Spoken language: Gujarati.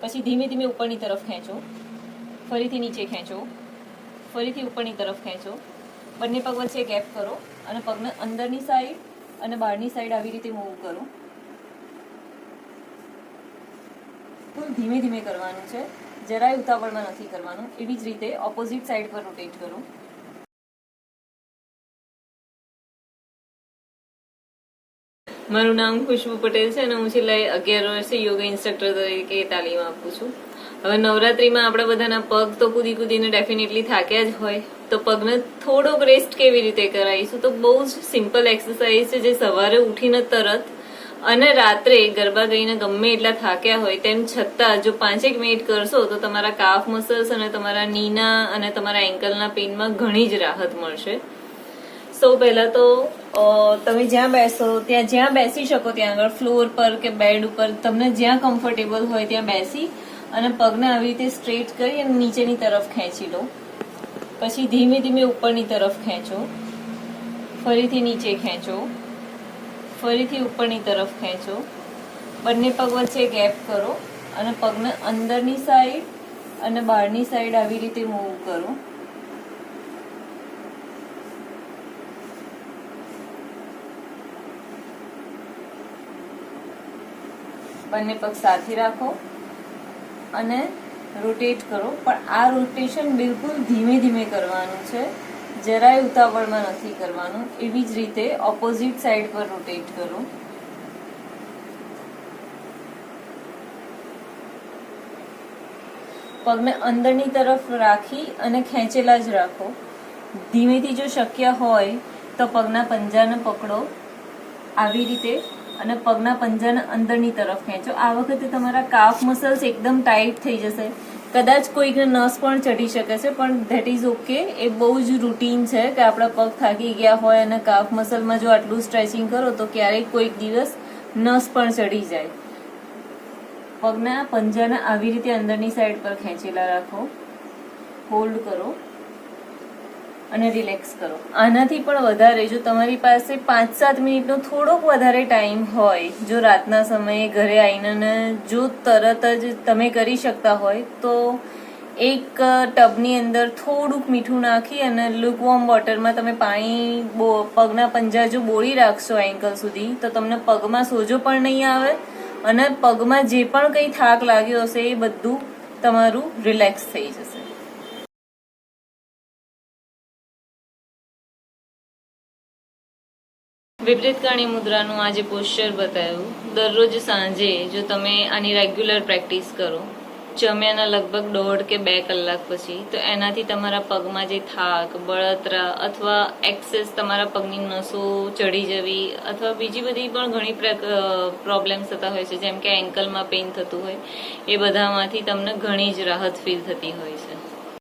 પછી ધીમે ધીમે ઉપરની તરફ ખેંચો, ફરીથી નીચે ખેંચો, ફરીથી ઉપરની તરફ ખેંચો, બંને પગ વચ્ચે ગેપ કરો અને પગને અંદરની સાઈડ અને બહારની સાઈડ આવી રીતે મૂવ કરો. ધીમે ધીમે કરવાનું છે, જરાય ઉતાવળમાં નથી કરવાનું. એવી જ રીતે ઓપોઝિટ સાઈડ પર રોટેટ કરો. મારું નામ ખુશ્બુ પટેલ છે અને હું છેલ્લા 11 વર્ષથી યોગા ઇન્સ્ટ્રક્ટર તરીકે તાલીમ આપું છું. હવે નવરાત્રીમાં આપણા બધાના પગ તો કૂદી કૂદીને ડેફિનેટલી થાક્યા જ હોય, તો પગને થોડોક રેસ્ટ કેવી રીતે કરાવીશું? તો બહુ જ સિમ્પલ એક્સરસાઇઝ છે, જે સવારે ઉઠીને તરત અને રાત્રે ગરબા ગઈને ગમે એટલા થાક્યા હોય તેમ છતાં જો 5 મિનિટ કરશો તો તમારા કાફ મસલ્સ અને તમારા નીના અને તમારા એન્કલના પેઇનમાં ઘણી જ રાહત મળશે. સૌ પહેલા તો તમે જ્યાં બેસો ત્યાં, જ્યાં બેસી શકો ત્યાં આગળ, ફ્લોર પર કે બેડ ઉપર, તમને જ્યાં કમ્ફર્ટેબલ હોય ત્યાં બેસી અને પગને આવી રીતે સ્ટ્રેટ કરી અને નીચેની તરફ ખેંચી લો. પછી ધીમે ધીમે ઉપરની તરફ ખેંચો, ફરીથી નીચે ખેંચો, ફરીથી ઉપરની તરફ ખેંચો, બંને પગ વચ્ચે ગેપ કરો અને પગને અંદરની સાઈડ અને બહારની સાઈડ આવી રીતે મૂવ કરો. બંને પગ સાથે રાખો અને રોટેટ કરો, પણ આ રોટેશન બિલકુલ ધીમે ધીમે કરવાનું છે, જરાય ઉતાવળમાં નથી કરવાનું. એવી જ રીતે ઓપોઝિટ સાઈડ પર રોટેટ કરો. પગને અંદરની તરફ રાખી અને ખેંચેલા જ રાખો. ધીમેથી જો શક્ય હોય તો પગના પંજાને પકડો આવી રીતે અને પગના પંજાને અંદરની તરફ ખેંચો. આ વખતે તમારા કાફ મસલ્સ એકદમ ટાઈટ થઈ જશે, કદાચ કોઈકને નસ પણ ચડી શકે છે, પણ ધેટ ઇઝ ઓકે. એ બહુ જ રૂટીન છે કે આપણા પગ થાકી ગયા હોય અને કાફ મસલમાં જો આટલું સ્ટ્રેચિંગ કરો તો ક્યારેક કોઈક દિવસ નસ પણ ચડી જાય. પગના પંજાને આવી રીતે અંદરની સાઈડ પર ખેંચેલા રાખો, હોલ્ડ કરો અને રિલેક્સ કરો. આનાથી પણ વધારે જો તમારી પાસે 5-7 મિનિટનો થોડોક વધારે ટાઈમ હોય, જો રાતના સમયે ઘરે આવીને જો તરત જ તમે કરી શકતા હોય, તો એક ટબની અંદર થોડુંક મીઠું નાખી અને લુકવોર્મ વોટરમાં તમે પાણી પગના પંજા જો બોળી રાખશો એન્કલ સુધી, તો તમને પગમાં સોજો પણ નહીં આવે અને પગમાં જે પણ કંઈ થાક લાગ્યો હશે એ બધું તમારું રિલેક્સ થઈ જશે. વિપરીત કાણી મુદ્રાનું આજે પોસ્ચર બતાવ્યું. દરરોજ સાંજે જો તમે આની રેગ્યુલર પ્રેક્ટિસ કરો, જમ્યાના લગભગ 1.5 કે 2 કલાક પછી, તો એનાથી તમારા પગમાં જે થાક, બળતરા અથવા એક્સેસ તમારા પગની નસો ચડી જવી અથવા બીજી બધી પણ ઘણી પ્રોબ્લેમ્સ થતા હોય છે, જેમ કે એન્કલમાં પેઇન થતું હોય, એ બધામાંથી તમને ઘણી જ રાહત ફીલ થતી હોય છે.